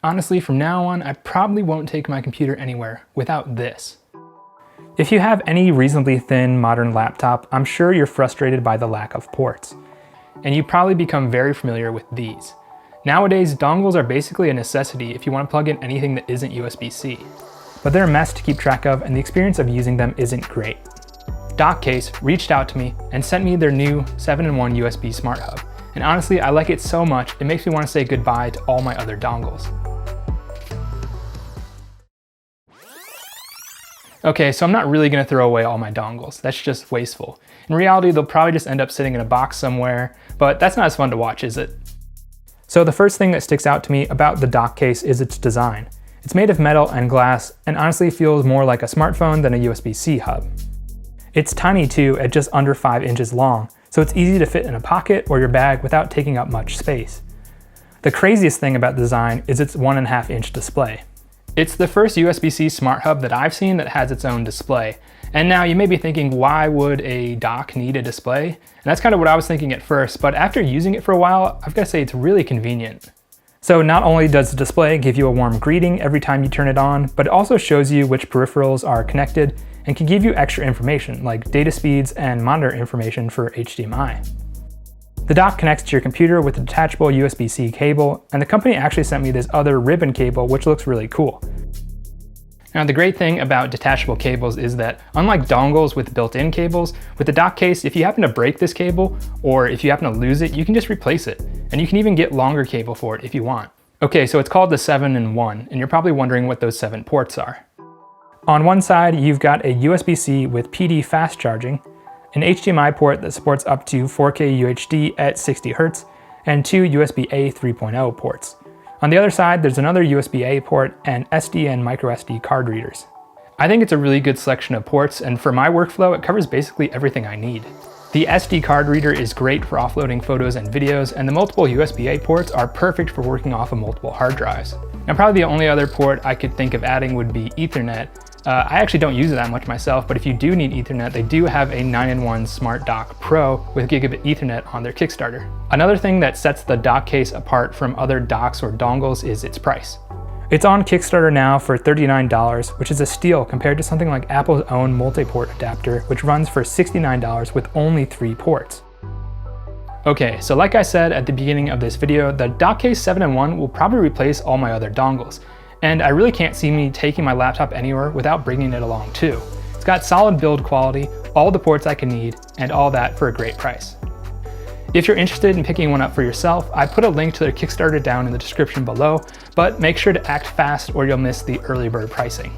Honestly, from now on, I probably won't take my computer anywhere without this. If you have any reasonably thin modern laptop, I'm sure you're frustrated by the lack of ports. And you probably become very familiar with these. Nowadays, dongles are basically a necessity if you want to plug in anything that isn't USB-C. But they're a mess to keep track of, and the experience of using them isn't great. Dockcase reached out to me and sent me their new 7-in-1 USB Smart Hub. And honestly, I like it so much, it makes me want to say goodbye to all my other dongles. Okay, so I'm not really going to throw away all my dongles. That's just wasteful. In reality, they'll probably just end up sitting in a box somewhere, but that's not as fun to watch, is it? So the first thing that sticks out to me about the Dockcase is its design. It's made of metal and glass, and honestly feels more like a smartphone than a USB-C hub. It's tiny too, at just under 5 inches long, so it's easy to fit in a pocket or your bag without taking up much space. The craziest thing about the design is its 1.5-inch display. It's the first USB-C smart hub that I've seen that has its own display. And now you may be thinking, why would a dock need a display? And that's kind of what I was thinking at first, but after using it for a while, I've got to say it's really convenient. So not only does the display give you a warm greeting every time you turn it on, but it also shows you which peripherals are connected and can give you extra information like data speeds and monitor information for HDMI. The dock connects to your computer with a detachable USB-C cable, and the company actually sent me this other ribbon cable, which looks really cool. Now the great thing about detachable cables is that unlike dongles with built-in cables, with the Dockcase, if you happen to break this cable, or if you happen to lose it, you can just replace it. And you can even get longer cable for it if you want. Okay, so it's called the 7-in-1, and you're probably wondering what those 7 ports are. On one side, you've got a USB-C with PD fast charging, an HDMI port that supports up to 4K UHD at 60 Hz, and 2 USB-A 3.0 ports. On the other side, there's another USB-A port and SD and microSD card readers. I think it's a really good selection of ports, and for my workflow, it covers basically everything I need. The SD card reader is great for offloading photos and videos, and the multiple USB-A ports are perfect for working off of multiple hard drives. Now probably the only other port I could think of adding would be Ethernet. I actually don't use it that much myself, but if you do need Ethernet, they do have a 9-in-1 Smart Dock Pro with gigabit Ethernet on their Kickstarter. Another thing that sets the Dockcase apart from other docks or dongles is its price. It's on Kickstarter now for $39, which is a steal compared to something like Apple's own multi-port adapter, which runs for $69 with only 3 ports. Okay, so like I said at the beginning of this video, the Dockcase 7-in-1 will probably replace all my other dongles. And I really can't see me taking my laptop anywhere without bringing it along too. It's got solid build quality, all the ports I can need, and all that for a great price. If you're interested in picking one up for yourself, I put a link to their Kickstarter down in the description below, but make sure to act fast or you'll miss the early bird pricing.